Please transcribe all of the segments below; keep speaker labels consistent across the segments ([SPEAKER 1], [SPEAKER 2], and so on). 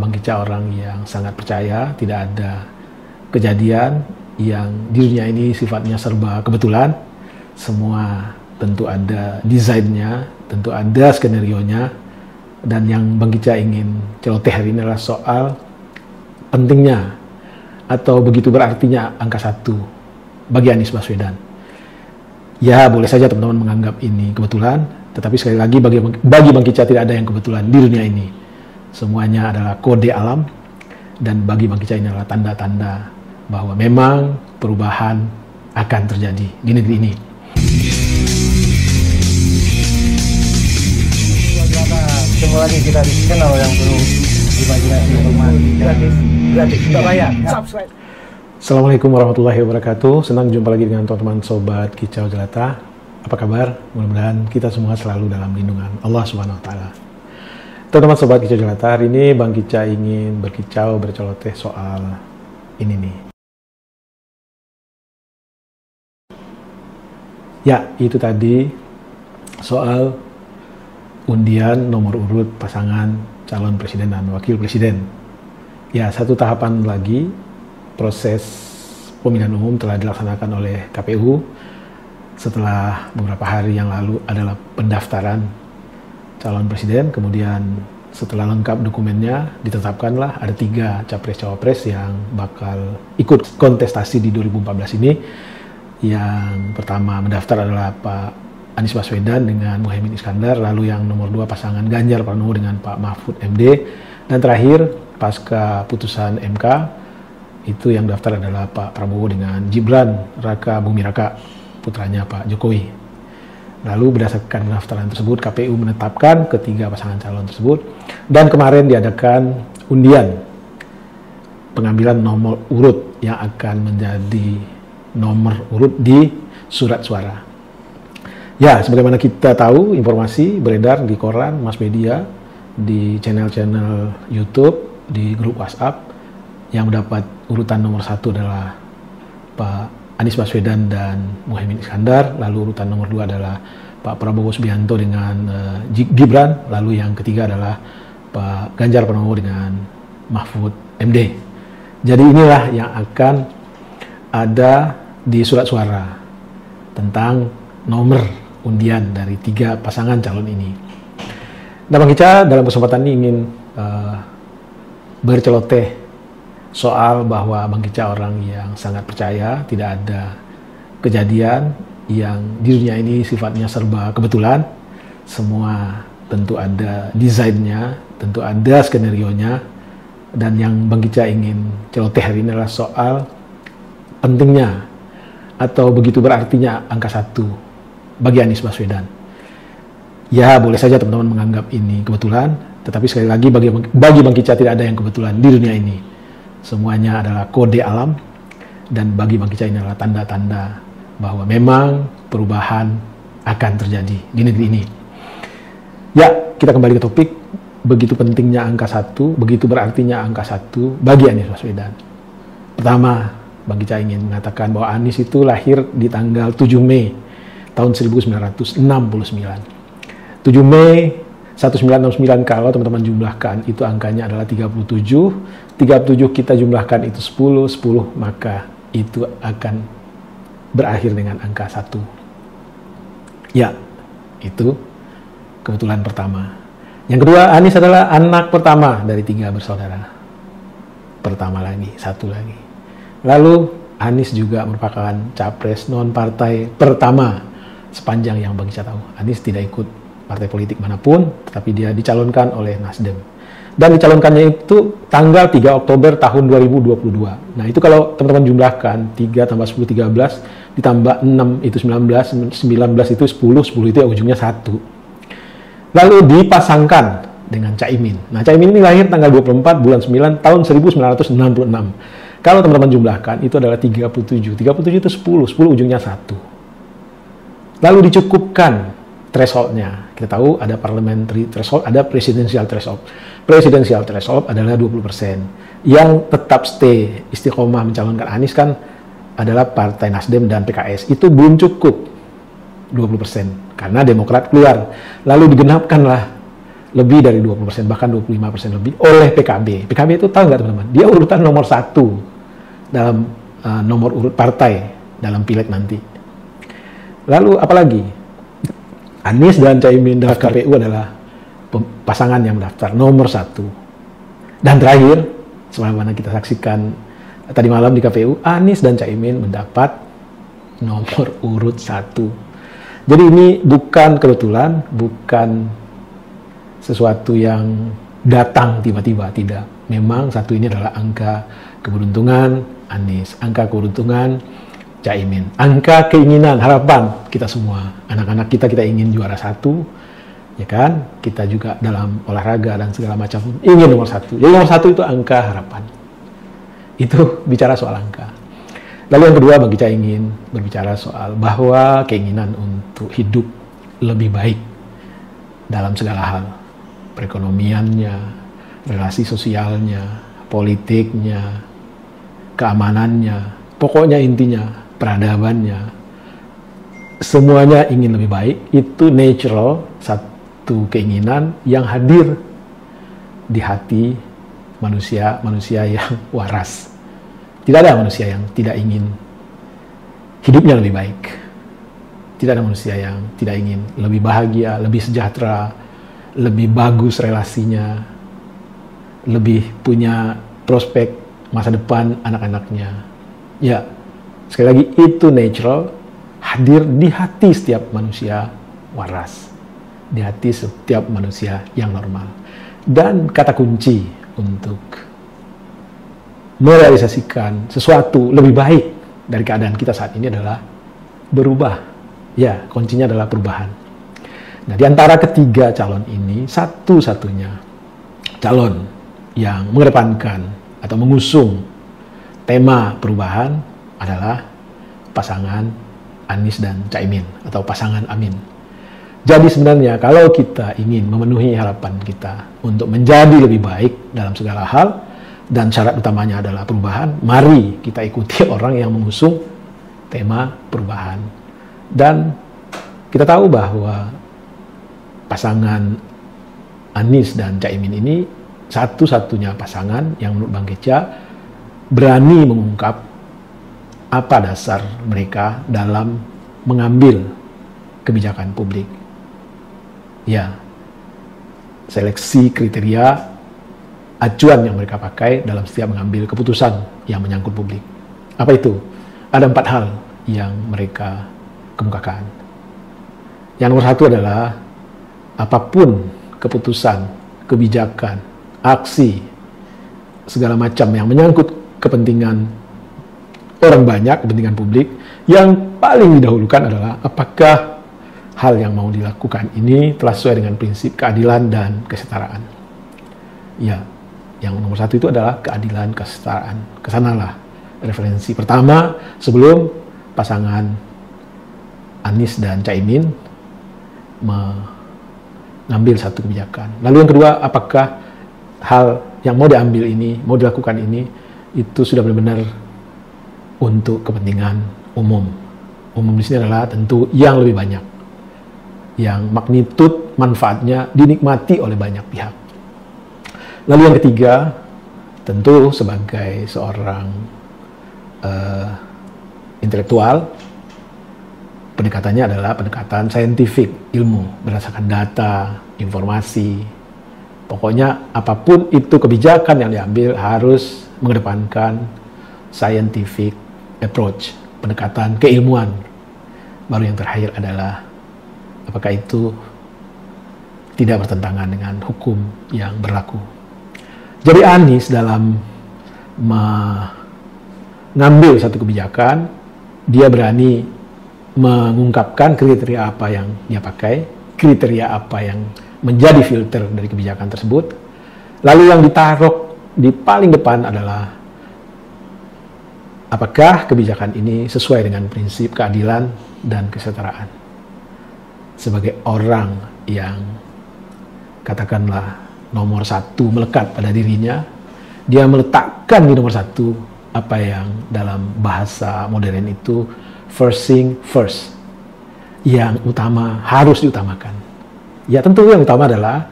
[SPEAKER 1] Bang Kicca orang yang sangat percaya, tidak ada kejadian yang di dunia ini sifatnya serba kebetulan. Semua tentu ada desainnya, tentu ada skenario-nya. Dan yang Bang Kicca ingin celoteh hari ini adalah soal pentingnya atau begitu berartinya angka 1 bagi Anies Baswedan. Ya, boleh saja teman-teman menganggap ini kebetulan, tetapi sekali lagi bagi Bang Kicca tidak ada yang kebetulan di dunia ini. Semuanya adalah kode alam, dan bagi Bang Kicca ini adalah tanda-tanda bahwa memang perubahan akan terjadi di negeri ini.
[SPEAKER 2] Ketemu lagi kita di channel yang perlu imajinasi gratis tidak bayar. Subscribe.
[SPEAKER 1] Assalamualaikum warahmatullahi wabarakatuh. Senang jumpa lagi dengan teman-teman sobat Kicau Jelata. Apa kabar? Mudah-mudahan kita semua selalu dalam lindungan Allah Subhanahu wa taala. Teman-teman sobat Kicau Jelata, hari ini Bang Kicca ingin berkicau, berceloteh soal ini nih. Ya, itu tadi soal undian nomor urut pasangan calon presiden dan wakil presiden. Ya, satu tahapan lagi proses pemilihan umum telah dilaksanakan oleh KPU. Setelah beberapa hari yang lalu adalah pendaftaran calon presiden, kemudian setelah lengkap dokumennya ditetapkanlah ada 3 capres-cawapres yang bakal ikut kontestasi di 2014 ini. Yang pertama mendaftar adalah Pak Anies Baswedan dengan Muhaimin Iskandar, lalu yang nomor 2 pasangan Ganjar Pranowo dengan Pak Mahfud MD, dan terakhir pasca putusan MK itu yang daftar adalah Pak Prabowo dengan Gibran Raka Buming Raka, putranya Pak Jokowi. Lalu berdasarkan pendaftaran tersebut KPU menetapkan ketiga pasangan calon tersebut, dan kemarin diadakan undian pengambilan nomor urut yang akan menjadi nomor urut di surat suara. Ya, sebagaimana kita tahu, informasi beredar di koran, mass media, di channel-channel YouTube, di grup WhatsApp, yang mendapat urutan nomor 1 adalah Pak Anies Baswedan dan Muhaimin Iskandar, lalu urutan nomor 2 adalah Pak Prabowo Subianto dengan Gibran, lalu yang ketiga adalah Pak Ganjar Pranowo dengan Mahfud MD. Jadi inilah yang akan ada di surat suara tentang nomor undian dari 3 pasangan calon ini. Nah, Bang Kicca dalam kesempatan ini ingin berceloteh soal bahwa Bang Kicca orang yang sangat percaya, tidak ada kejadian yang di dunia ini sifatnya serba kebetulan. Semua tentu ada desainnya, tentu ada skenario-nya, dan yang Bang Kicca ingin celoteh hari ini adalah soal pentingnya atau begitu berartinya angka 1 bagi Anies Baswedan. Ya, boleh saja teman-teman menganggap ini kebetulan, tetapi sekali lagi bagi Bang Kicca tidak ada yang kebetulan di dunia ini. Semuanya adalah kode alam, dan bagi Bang Kicca ini adalah tanda-tanda bahwa memang perubahan akan terjadi di negeri ini. Ya, kita kembali ke topik. Begitu pentingnya angka 1, begitu berartinya angka 1 bagi Anies Baswedan. Pertama, Bang Kicca ingin mengatakan bahwa Anies itu lahir di tanggal 7 Mei tahun 1969. 7 Mei 1969 kalau teman-teman jumlahkan itu angkanya adalah 37. 37 kita jumlahkan itu 10, maka itu akan berakhir dengan angka 1. Ya, itu kebetulan pertama. Yang kedua, Anies adalah anak pertama dari 3 bersaudara. Pertama lagi, 1 lagi. Lalu Anies juga merupakan capres non-partai pertama sepanjang yang Bang Kicca tahu. Anies tidak ikut partai politik manapun, tetapi dia dicalonkan oleh Nasdem. Dan dicalonkannya itu tanggal 3 Oktober tahun 2022. Nah, itu kalau teman-teman jumlahkan 3 tambah 10, 13, ditambah 6 itu 19, 19 itu 10, 10 itu ujungnya 1. Lalu dipasangkan dengan Caimin. Nah, Caimin ini lahir tanggal 24 bulan 9 tahun 1966. Kalau teman-teman jumlahkan itu adalah 37. 37 itu 10, 10 ujungnya 1. Lalu dicukupkan threshold-nya. Kita tahu ada parliamentary threshold, ada presidential threshold. Presidential threshold adalah 20%. Yang tetap stay istiqomah mencalonkan Anies kan adalah Partai Nasdem dan PKS. Itu belum cukup 20% karena Demokrat keluar. Lalu digenapkanlah lebih dari 20%, bahkan 25% lebih oleh PKB. PKB itu tahu nggak teman-teman? Dia urutan nomor 1 dalam nomor urut partai dalam pileg nanti. Lalu apalagi? Anies dan Caimin dalam KPU adalah pasangan yang mendaftar nomor 1. Dan terakhir, sebagaimana kita saksikan tadi malam di KPU, Anies dan Caimin mendapat nomor urut 1. Jadi ini bukan kebetulan, bukan sesuatu yang datang tiba-tiba, tidak. Memang 1 ini adalah angka keberuntungan Anies, angka keberuntungan Caimin, angka keinginan, harapan kita semua. Anak-anak kita ingin juara 1, ya kan? Kita juga dalam olahraga dan segala macam ingin nomor 1. Jadi nomor 1 itu angka harapan. Itu bicara soal angka. Lalu yang kedua, bagi Caimin berbicara soal bahwa keinginan untuk hidup lebih baik dalam segala hal. Perekonomiannya, relasi sosialnya, politiknya, keamanannya, pokoknya intinya peradabannya, semuanya ingin lebih baik. Itu natural, satu keinginan yang hadir di hati manusia yang waras. Tidak ada manusia yang tidak ingin hidupnya lebih baik. Tidak ada manusia yang tidak ingin lebih bahagia, lebih sejahtera, lebih bagus relasinya, lebih punya prospek masa depan anak-anaknya. Ya, sekali lagi itu natural, hadir di hati setiap manusia waras, di hati setiap manusia yang normal. Dan kata kunci untuk merealisasikan sesuatu lebih baik dari keadaan kita saat ini adalah berubah. Ya, kuncinya adalah perubahan. Nah, di antara ketiga calon ini, satu-satunya calon yang mengedepankan atau mengusung tema perubahan adalah pasangan Anies dan Caimin atau pasangan Amin. Jadi sebenarnya kalau kita ingin memenuhi harapan kita untuk menjadi lebih baik dalam segala hal dan syarat utamanya adalah perubahan, mari kita ikuti orang yang mengusung tema perubahan. Dan kita tahu bahwa pasangan Anies dan Caimin ini satu-satunya pasangan yang menurut Bang Geca berani mengungkap apa dasar mereka dalam mengambil kebijakan publik. Ya, seleksi kriteria acuan yang mereka pakai dalam setiap mengambil keputusan yang menyangkut publik. Apa itu? Ada 4 hal yang mereka kemukakan. Yang nomor 1 adalah apapun keputusan, kebijakan, aksi, segala macam yang menyangkut kepentingan orang banyak, kepentingan publik, yang paling didahulukan adalah apakah hal yang mau dilakukan ini telah sesuai dengan prinsip keadilan dan kesetaraan. Ya, yang nomor 1 itu adalah keadilan, kesetaraan. Kesanalah referensi pertama sebelum pasangan Anies dan Caimin mengambil satu kebijakan. Lalu yang kedua, apakah hal yang mau diambil ini, mau dilakukan ini, itu sudah benar-benar untuk kepentingan umum. Umum di sini adalah tentu yang lebih banyak, yang magnitud manfaatnya dinikmati oleh banyak pihak. Lalu yang ketiga, tentu sebagai seorang intelektual, pendekatannya adalah pendekatan saintifik, ilmu, berdasarkan data, informasi. Pokoknya apapun itu kebijakan yang diambil harus mengedepankan scientific approach, pendekatan keilmuan. Baru yang terakhir adalah apakah itu tidak bertentangan dengan hukum yang berlaku. Jadi Anies dalam mengambil satu kebijakan, dia berani mengungkapkan kriteria apa yang dia pakai, kriteria apa yang menjadi filter dari kebijakan tersebut. Lalu yang ditaruh di paling depan adalah apakah kebijakan ini sesuai dengan prinsip keadilan dan kesetaraan. Sebagai orang yang katakanlah nomor 1 melekat pada dirinya, dia meletakkan di nomor 1 apa yang dalam bahasa modern itu first thing first, yang utama harus diutamakan. Ya tentu yang utama adalah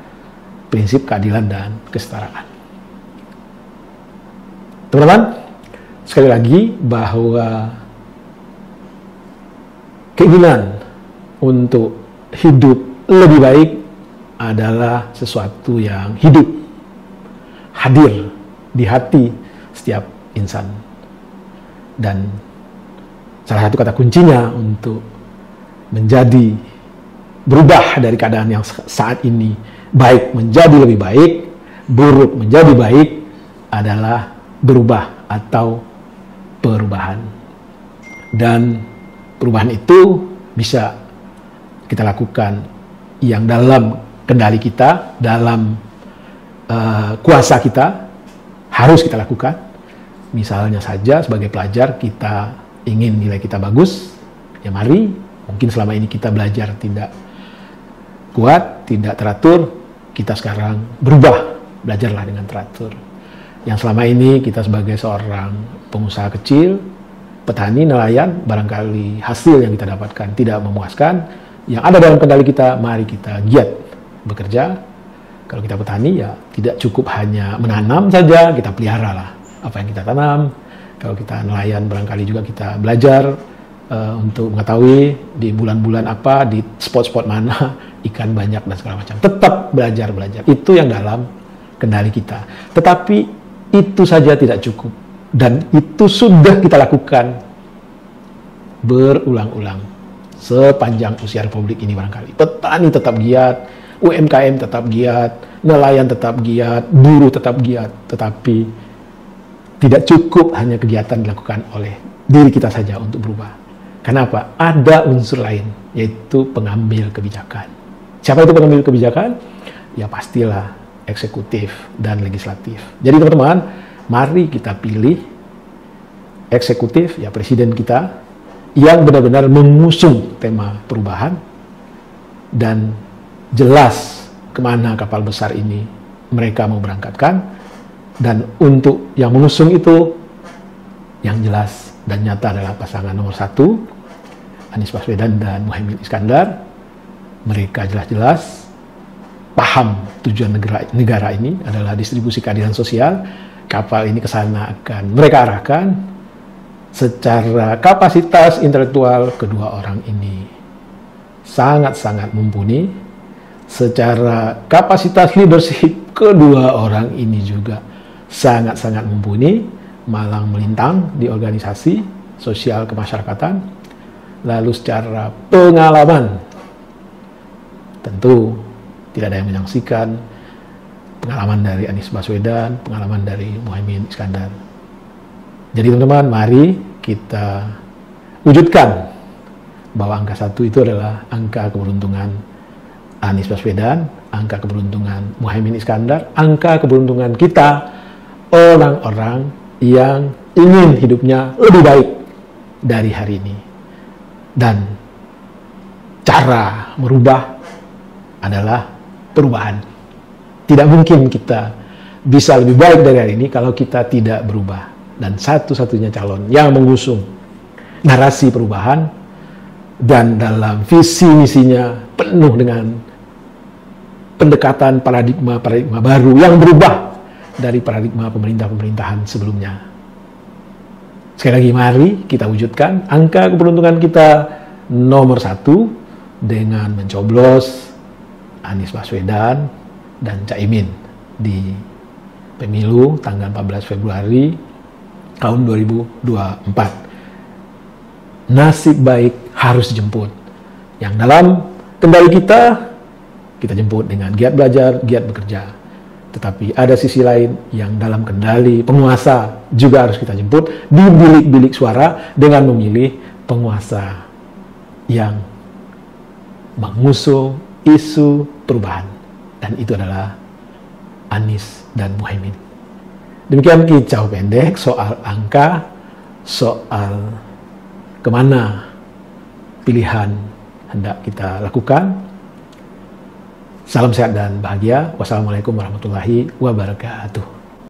[SPEAKER 1] prinsip keadilan dan kesetaraan. Teman-teman, sekali lagi bahwa keinginan untuk hidup lebih baik adalah sesuatu yang hidup, hadir di hati setiap insan. Dan salah satu kata kuncinya untuk menjadi berubah dari keadaan yang saat ini baik menjadi lebih baik, buruk menjadi baik adalah berubah atau perubahan. Dan perubahan itu bisa kita lakukan yang dalam kendali kita, dalam kuasa kita, harus kita lakukan. Misalnya saja sebagai pelajar kita ingin nilai kita bagus, ya mari, mungkin selama ini kita belajar tidak kuat, tidak teratur, kita sekarang berubah, belajarlah dengan teratur. Yang selama ini kita sebagai seorang pengusaha kecil, petani, nelayan, barangkali hasil yang kita dapatkan tidak memuaskan, yang ada dalam kendali kita, mari kita giat bekerja. Kalau kita petani ya tidak cukup hanya menanam saja, kita pelihara lah apa yang kita tanam. Kalau kita nelayan barangkali juga kita belajar untuk mengetahui di bulan-bulan apa, di spot-spot mana ikan banyak dan segala macam. Tetap belajar. Itu yang dalam kendali kita. Tetapi itu saja tidak cukup. Dan itu sudah kita lakukan berulang-ulang sepanjang usia Republik ini barangkali. Petani tetap giat, UMKM tetap giat, nelayan tetap giat, buruh tetap giat. Tetapi tidak cukup hanya kegiatan dilakukan oleh diri kita saja untuk berubah. Kenapa? Ada unsur lain, yaitu pengambil kebijakan. Siapa itu pengambil kebijakan? Ya pastilah eksekutif dan legislatif. Jadi teman-teman, mari kita pilih eksekutif, ya presiden kita, yang benar-benar mengusung tema perubahan dan jelas kemana kapal besar ini mereka mau berangkatkan. Dan untuk yang mengusung itu, yang jelas dan nyata adalah pasangan nomor 1, Anies Baswedan dan Muhaimin Iskandar. Mereka jelas-jelas paham tujuan negara ini adalah distribusi keadilan sosial. Kapal ini ke sana akan mereka arahkan. Secara kapasitas intelektual, kedua orang ini sangat-sangat mumpuni. Secara kapasitas leadership, kedua orang ini juga sangat-sangat mumpuni, malang melintang di organisasi sosial kemasyarakatan. Lalu secara pengalaman, tentu tidak ada yang menyaksikan pengalaman dari Anies Baswedan, pengalaman dari Muhaimin Iskandar. Jadi teman-teman, mari kita wujudkan bahwa angka 1 itu adalah angka keberuntungan Anies Baswedan, angka keberuntungan Muhaimin Iskandar, angka keberuntungan kita, orang-orang yang ingin hidupnya lebih baik dari hari ini. Dan cara merubah adalah perubahan. Tidak mungkin kita bisa lebih baik dari hari ini kalau kita tidak berubah. Dan satu-satunya calon yang mengusung narasi perubahan dan dalam visi misinya penuh dengan pendekatan paradigma baru yang berubah dari paradigma pemerintahan sebelumnya. Sekali lagi, mari kita wujudkan angka keberuntungan kita nomor 1 dengan mencoblos Anies Baswedan dan Caimin di pemilu tanggal 14 Februari tahun 2024. Nasib baik harus dijemput. Yang dalam kendali kita jemput dengan giat belajar, giat bekerja. Tetapi ada sisi lain yang dalam kendali penguasa juga harus kita jemput di bilik-bilik suara dengan memilih penguasa yang mengusung isu perubahan. Dan itu adalah Anies dan Muhaimin. Demikian kicau pendek soal angka, soal kemana pilihan hendak kita lakukan. Salam sehat dan bahagia. Wassalamualaikum warahmatullahi wabarakatuh.